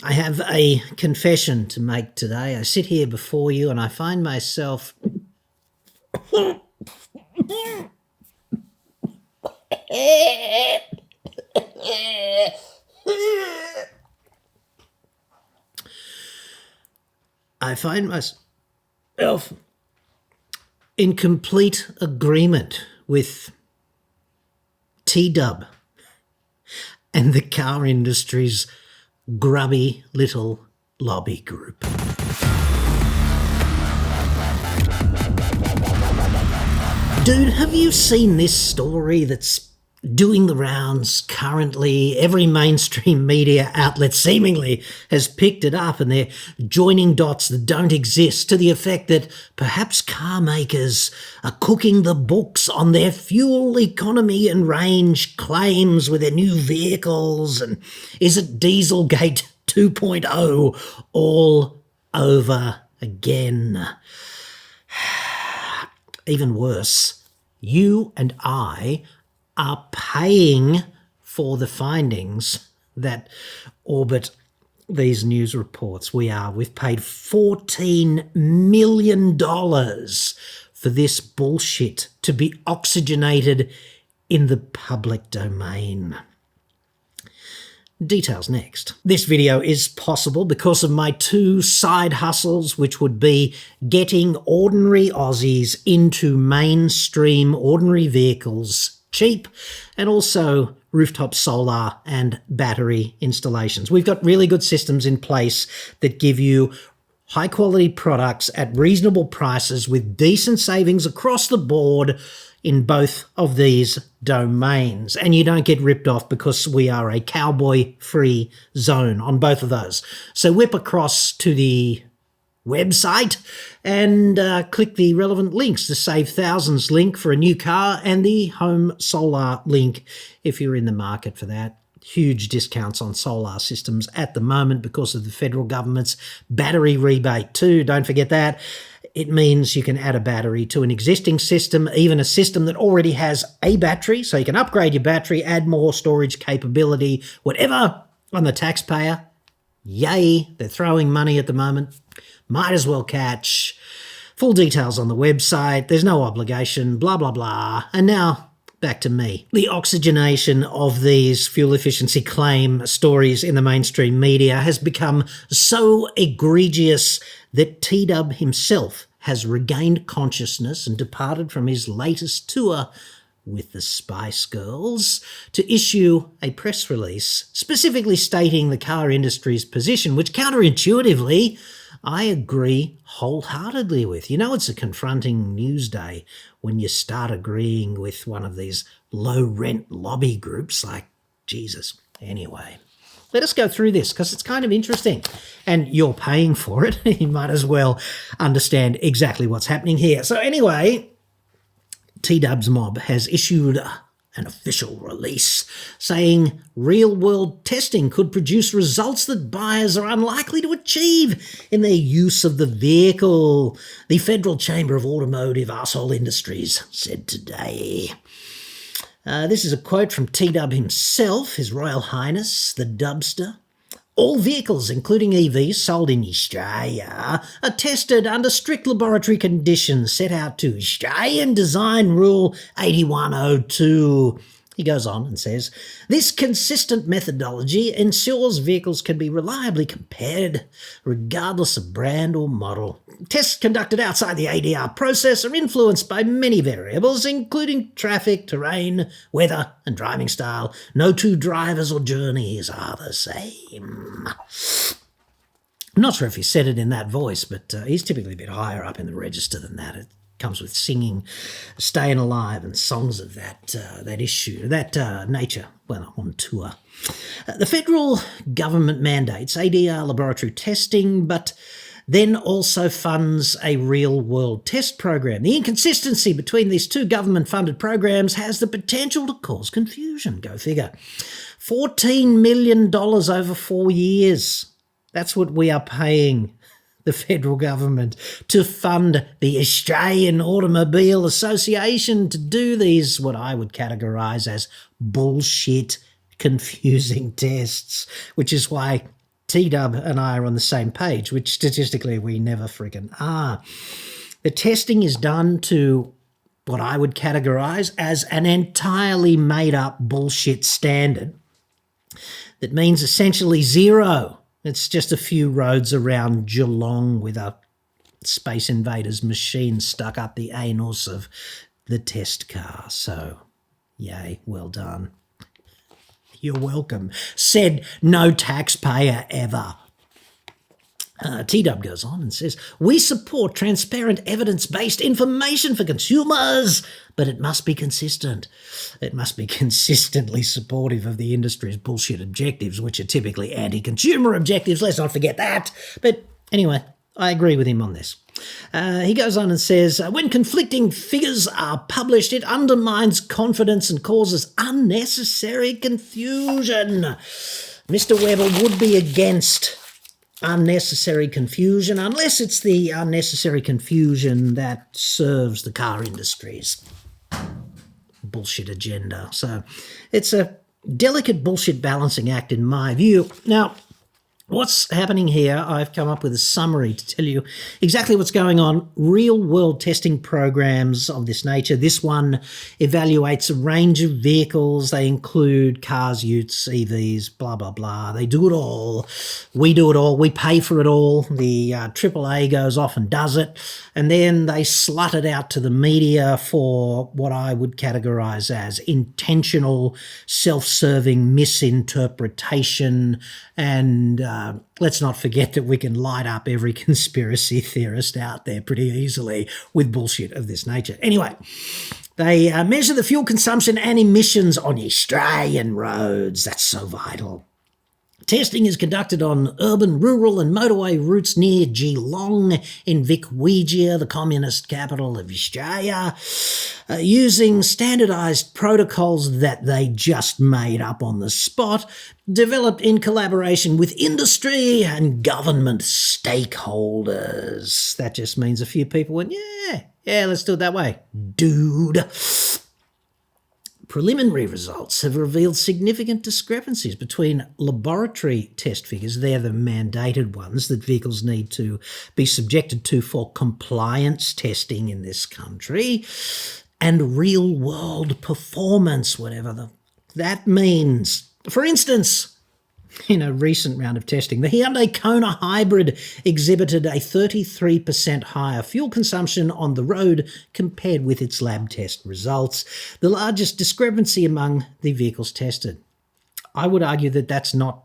I have a confession to make today. I sit here before you and I find myself I find myself in complete agreement with T-Dub and the car industry's grubby little lobby group. Dude, have you seen this story that's doing the rounds currently? Every mainstream media outlet seemingly has picked it up, and they're joining dots that don't exist to the effect that perhaps car makers are cooking the books on their fuel economy and range claims with their new vehicles. And is it Dieselgate 2.0 all over again? Even worse, you and I are paying for the findings that orbit these news reports. We've paid $14 million for this bullshit to be oxygenated in the public domain. Details next. This video is possible because of my two side hustles, which would be getting ordinary Aussies into mainstream ordinary vehicles cheap, and also rooftop solar and battery installations. We've got really good systems in place that give you high quality products at reasonable prices with decent savings across the board in both of these domains. And you don't get ripped off because we are a cowboy-free zone on both of those. So whip across to the website and click the relevant links, the Save Thousands link for a new car and the Home Solar link if you're in the market for that. Huge discounts on solar systems at the moment because of the federal government's battery rebate too. Don't forget that. It means you can add a battery to an existing system, even a system that already has a battery, so you can upgrade your battery, add more storage capability, whatever, on the taxpayer. Yay, they're throwing money at the moment. Might as well catch. Full details on the website. There's no obligation, blah, blah, blah. And now, back to me. The oxygenation of these fuel efficiency claim stories in the mainstream media has become so egregious that T-Dub himself has regained consciousness and departed from his latest tour with the Spice Girls to issue a press release specifically stating the car industry's position, which counterintuitively I agree wholeheartedly with. You know, it's a confronting news day when you start agreeing with one of these low-rent lobby groups like Jesus. Anyway, let us go through this because it's kind of interesting and you're paying for it. You might as well understand exactly what's happening here. So anyway, T-Dub's mob has issued an official release saying real-world testing could produce results that buyers are unlikely to achieve in their use of the vehicle, the Federal Chamber of Automotive Arsehole Industries said today. This is a quote from T-Dub himself, His Royal Highness, the Dubster. All vehicles, including EVs, sold in Australia are tested under strict laboratory conditions set out to Australian Design Rule 8102. He goes on and says, this consistent methodology ensures vehicles can be reliably compared regardless of brand or model. Tests conducted outside the ADR process are influenced by many variables, including traffic, terrain, weather, and driving style. No two drivers or journeys are the same. I'm not sure if he said it in that voice, but he's typically a bit higher up in the register than that. It comes with singing, Staying Alive, and songs of that nature when on tour. The federal government mandates ADR laboratory testing, but then also funds a real-world test program. The inconsistency between these two government-funded programs has the potential to cause confusion. Go figure. $14 million over 4 years. That's what we are paying the federal government to fund the Australian Automobile Association to do these, what I would categorise as bullshit, confusing tests, which is why T-Dub and I are on the same page, which statistically we never freaking are. The testing is done to what I would categorise as an entirely made-up bullshit standard that means essentially zero. It's just a few roads around Geelong with a Space Invaders machine stuck up the anus of the test car. So, yay, well done. You're welcome. Said no taxpayer ever. T-Dub goes on and says, we support transparent evidence-based information for consumers, but it must be consistent. It must be consistently supportive of the industry's bullshit objectives, which are typically anti-consumer objectives. Let's not forget that. But anyway, I agree with him on this. He goes on and says, when conflicting figures are published, it undermines confidence and causes unnecessary confusion. Mr. Webber would be against unnecessary confusion unless it's the unnecessary confusion that serves the car industry's bullshit agenda. So it's a delicate bullshit balancing act in my view. Now, what's happening here, I've come up with a summary to tell you exactly what's going on. Real-world testing programs of this nature. This one evaluates a range of vehicles. They include cars, utes, EVs, blah, blah, blah. They do it all. We do it all. We pay for it all. The AAA goes off and does it. And then they slut it out to the media for what I would categorise as intentional, self-serving misinterpretation. And let's not forget that we can light up every conspiracy theorist out there pretty easily with bullshit of this nature. Anyway, they measure the fuel consumption and emissions on Australian roads. That's so vital. Testing is conducted on urban, rural and motorway routes near Geelong in Vic-Wegia, the communist capital of Australia, using standardised protocols that they just made up on the spot, developed in collaboration with industry and government stakeholders. That just means a few people went, yeah, let's do it that way, dude. Preliminary results have revealed significant discrepancies between laboratory test figures, they're the mandated ones that vehicles need to be subjected to for compliance testing in this country, and real-world performance, whatever that means. For instance, in a recent round of testing, the Hyundai Kona Hybrid exhibited a 33% higher fuel consumption on the road compared with its lab test results, the largest discrepancy among the vehicles tested. I would argue that that's not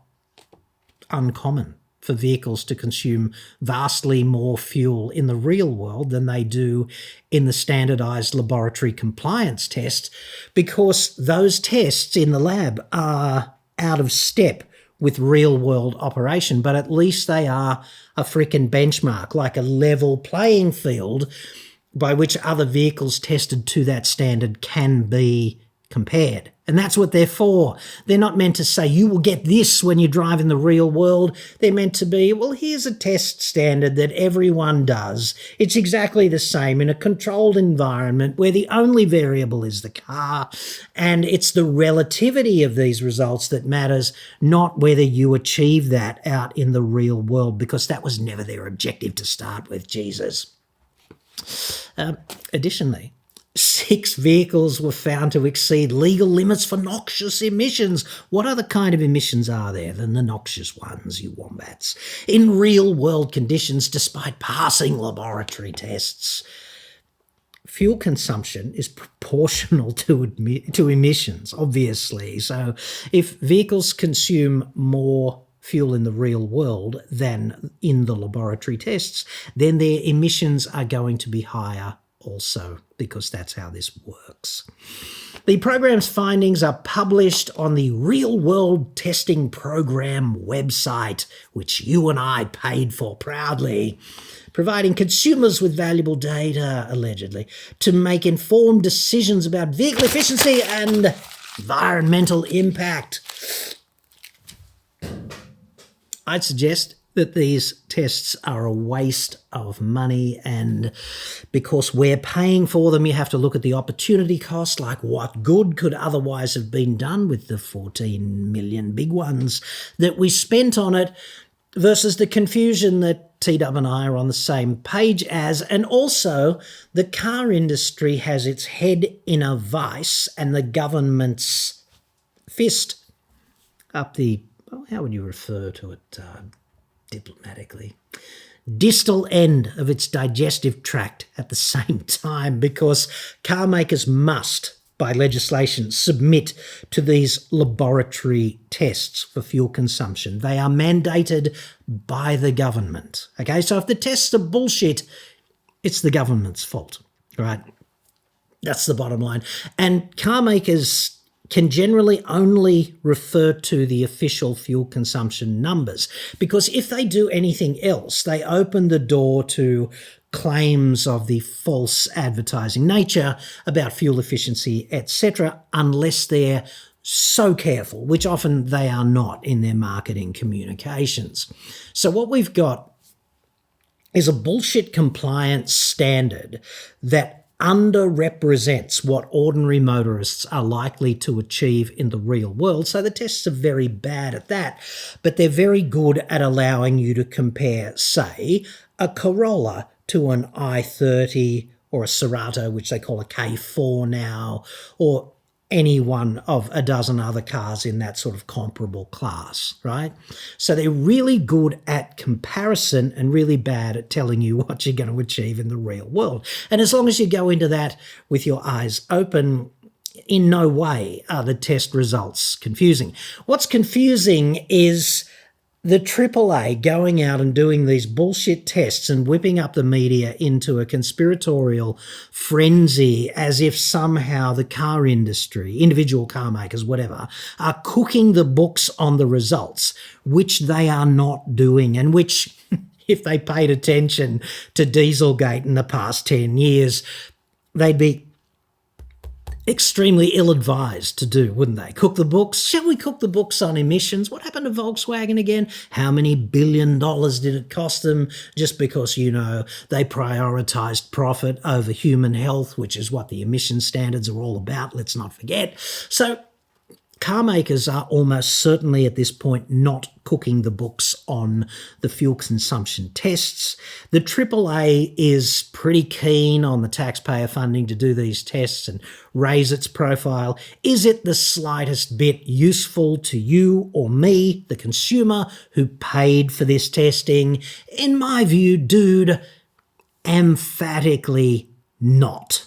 uncommon for vehicles to consume vastly more fuel in the real world than they do in the standardised laboratory compliance tests, because those tests in the lab are out of step with real-world operation, but at least they are a freaking benchmark, like a level playing field by which other vehicles tested to that standard can be compared. And that's what they're for. They're not meant to say, you will get this when you drive in the real world. They're meant to be, well, here's a test standard that everyone does. It's exactly the same in a controlled environment where the only variable is the car, and it's the relativity of these results that matters, not whether you achieve that out in the real world, because that was never their objective to start with, Jesus. Additionally, 6 vehicles were found to exceed legal limits for noxious emissions. What other kind of emissions are there than the noxious ones, you wombats? In real-world conditions, despite passing laboratory tests. Fuel consumption is proportional to emissions, obviously. So if vehicles consume more fuel in the real world than in the laboratory tests, then their emissions are going to be higher also, because that's how this works. The program's findings are published on the Real World Testing Program website, which you and I paid for proudly, providing consumers with valuable data, allegedly, to make informed decisions about vehicle efficiency and environmental impact. I'd suggest that these tests are a waste of money, and because we're paying for them, you have to look at the opportunity cost, like what good could otherwise have been done with the 14 million big ones that we spent on it. versus the confusion that TW and I are on the same page as, and also the car industry has its head in a vice and the government's fist up the, well, how would you refer to it diplomatically? Distal end of its digestive tract at the same time, because car makers must, by legislation, submit to these laboratory tests for fuel consumption. They are mandated by the government. Okay, so if the tests are bullshit, it's the government's fault, right? That's the bottom line. And car makers can generally only refer to the official fuel consumption numbers, because if they do anything else, they open the door to claims of the false advertising nature about fuel efficiency, etc., unless they're so careful, which often they are not in their marketing communications. So what we've got is a bullshit compliance standard that underrepresents what ordinary motorists are likely to achieve in the real world. So the tests are very bad at that, but they're very good at allowing you to compare, say, a Corolla to an i30 or a Cerato, which they call a K4 now, or any one of a dozen other cars in that sort of comparable class, right? So they're really good at comparison and really bad at telling you what you're going to achieve in the real world. And as long as you go into that with your eyes open, in no way are the test results confusing. What's confusing is the AAA going out and doing these bullshit tests and whipping up the media into a conspiratorial frenzy as if somehow the car industry, individual car makers, whatever, are cooking the books on the results, which they are not doing, and which, if they paid attention to Dieselgate in the past 10 years, they'd be extremely ill-advised to do, wouldn't they? Cook the books? Shall we cook the books on emissions? What happened to Volkswagen again? How many $1 billion did it cost them just because, you know, they prioritised profit over human health, which is what the emission standards are all about, let's not forget. So car makers are almost certainly at this point not cooking the books on the fuel consumption tests. The AAA is pretty keen on the taxpayer funding to do these tests and raise its profile. Is it the slightest bit useful to you or me, the consumer, who paid for this testing? In my view, dude, emphatically not.